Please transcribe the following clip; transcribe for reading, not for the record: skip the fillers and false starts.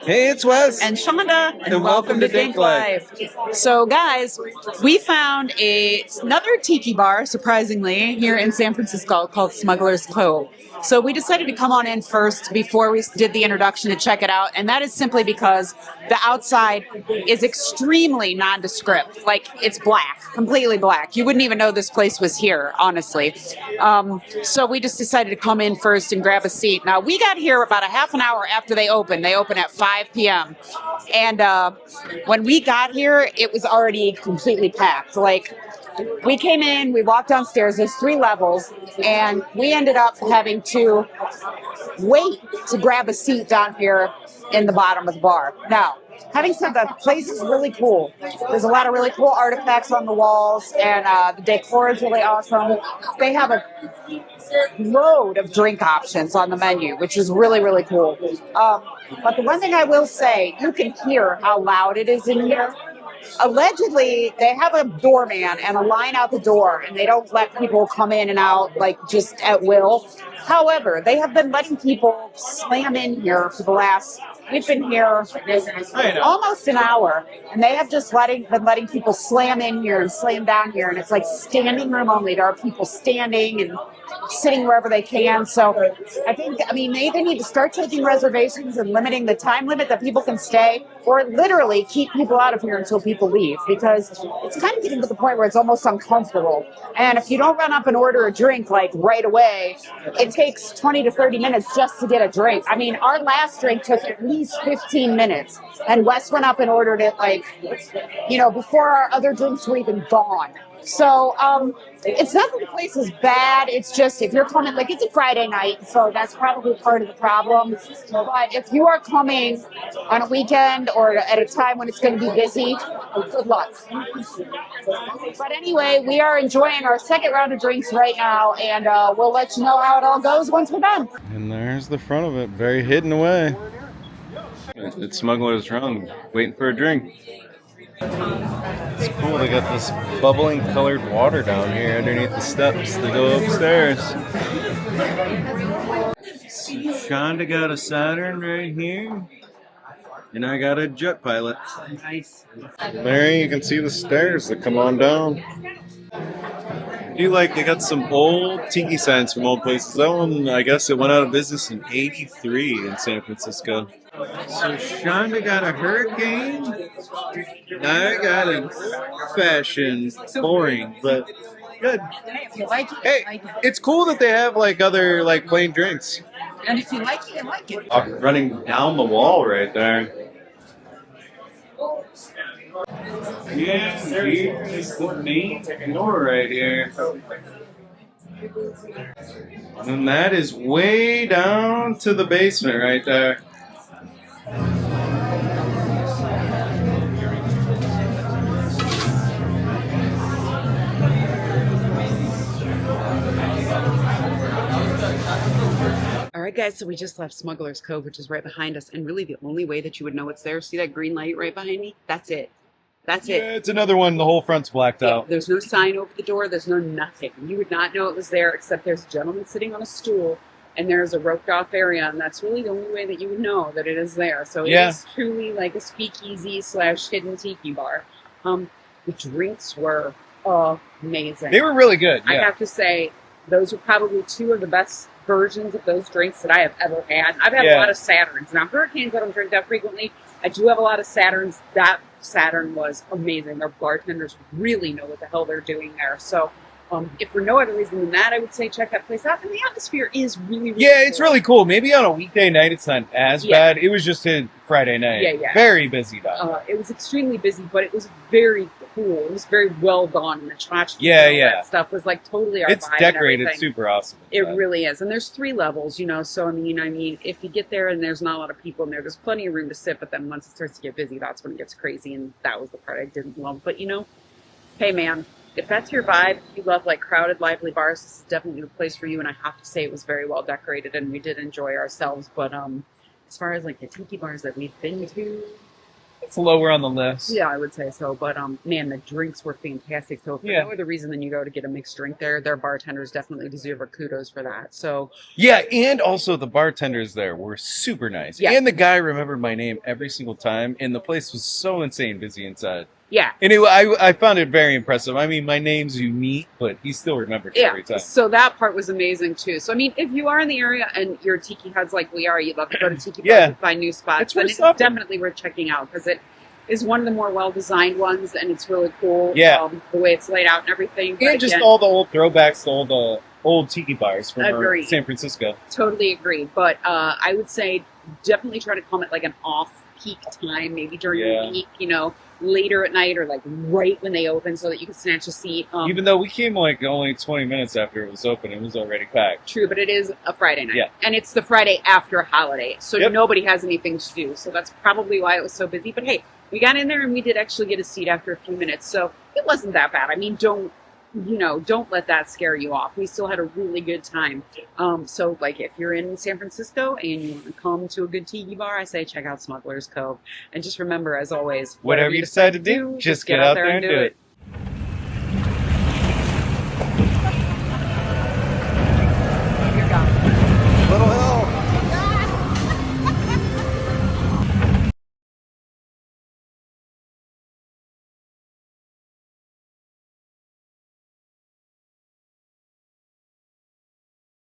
Hey, it's Wes. And Chanda, and welcome to DinkLife. So, guys, we found another tiki bar, surprisingly, here in San Francisco called Smuggler's Cove. So we decided to come on in first before we did the introduction to check it out, and that is simply because the outside is extremely nondescript. Like, it's black, completely black. You wouldn't even know this place was here, honestly. So we just decided to come in first and grab a seat. Now, we got here about a half an hour after they opened. They open at 5 p.m. And when we got here, it was already completely packed. Like, we came in, we walked downstairs, there's 3 levels, and we ended up having to wait to grab a seat down here in the bottom of the bar. Now, having said that, the place is really cool. There's a lot of really cool artifacts on the walls, and the decor is really awesome. They have a load of drink options on the menu, which is really, really cool. But the one thing I will say, you can hear how loud it is in here. Allegedly, they have a doorman and a line out the door, and they don't let people come in and out like just at will. However, they have been letting people slam in here for the last, we've been here almost an hour, and they have just been letting people slam in here and slam down here, and it's like standing room only. There are people standing and sitting wherever they can. So I mean, they either need to start taking reservations and limiting the time limit that people can stay, or literally keep people out of here until people leave, because it's kind of getting to the point where it's almost uncomfortable. And if you don't run up and order a drink like right away, it takes 20 to 30 minutes just to get a drink. I mean, our last drink took at least 15 minutes, and Wes went up and ordered it like, before our other drinks were even gone. So it's not that the place is bad. It's just if you're coming, like, it's a Friday night, so that's probably part of the problem. But if you are coming on a weekend or at a time when it's going to be busy, good luck. But anyway, we are enjoying our second round of drinks right now, and we'll let you know how it all goes once we're done. And there's the front of it, very hidden away. It's Smuggler's Run, waiting for a drink. It's cool, they got this bubbling colored water down here underneath the steps that go upstairs. So Chanda got a Saturn right here, and I got a Jet Pilot. Nice. There you can see the stairs that come on down. They got some old tiki signs from old places. That one, I guess it went out of business in '83 in San Francisco. So Chanda got a Hurricane. I got a Fashion. Boring, but good. Hey, if you like it, Hey, you like it. it's cool that they have other plain drinks. And if you like it, you like it. Running down the wall right there. Yeah, here's the main door right here. And that is way down to the basement right there. All right, guys, so we just left Smuggler's Cove, which is right behind us, and really the only way that you would know it's there, see that green light right behind me? That's it. That's it. Yeah, it's another one. The whole front's blacked out. There's no sign over the door. There's no nothing. You would not know it was there, except there's a gentleman sitting on a stool, and there's a roped off area, and that's really the only way that you would know that it is there. So it is truly like a speakeasy / hidden tiki bar. The drinks were amazing. They were really good. Yeah. I have to say, those were probably 2 of the best versions of those drinks that I have ever had. I've had a lot of Saturns. Now, Hurricanes, I don't drink that frequently. I do have a lot of Saturns. That Saturn was amazing. Their bartenders really know what the hell they're doing there. So, if for no other reason than that, I would say check that place out. And the atmosphere is really, really cool. It's really cool. Maybe on a weekday night it's not as bad. It was just a Friday night. Yeah. Very busy though. It was extremely busy, but it was very cool. It was very well done. And the tchotchkes and all that stuff was like totally our It's vibe decorated and everything. super awesome. It really is. And there's 3 levels, so I mean, if you get there and there's not a lot of people in there, there's plenty of room to sit, but then once it starts to get busy, that's when it gets crazy, and that was the part I didn't love. But hey man, if that's your vibe, if you love crowded, lively bars, this is definitely the place for you, and I have to say it was very well decorated, and we did enjoy ourselves. But as far as the tiki bars that we've been to, It's lower on the list. Yeah, I would say so. But man, the drinks were fantastic. So if for no other reason than you go to get a mixed drink there, their bartenders definitely deserve a kudos for that. So yeah, and also the bartenders there were super nice. Yeah. And the guy remembered my name every single time, and the place was so insane busy inside. yeah. Anyway, I found it very impressive. I mean, my name's unique, but he still remembered it every time. So that part was amazing too. So I mean, if you are in the area and you're tiki heads like we are, you'd love to go to tiki bars and find new spots. Then it's definitely worth checking out because it is one of the more well-designed ones, and it's really cool. Yeah, the way it's laid out and everything. But and just all the old throwbacks to all the old tiki bars from San Francisco. Totally agree. But I would say definitely try to come at like an off-peak time, maybe during the week. You know, later at night or like right when they open so that you can snatch a seat. Even though we came like only 20 minutes after it was open, it was already packed. True, but it is a Friday night. Yeah. And it's the Friday after a holiday. So nobody has anything to do. So that's probably why it was so busy. But hey, we got in there and we did actually get a seat after a few minutes. So it wasn't that bad. I mean, don't let that scare you off. We still had a really good time. So like if you're in San Francisco and you want to come to a good tiki bar, I say check out Smugglers Cove. And just remember, as always, whatever you decide to do, just get out there and do it.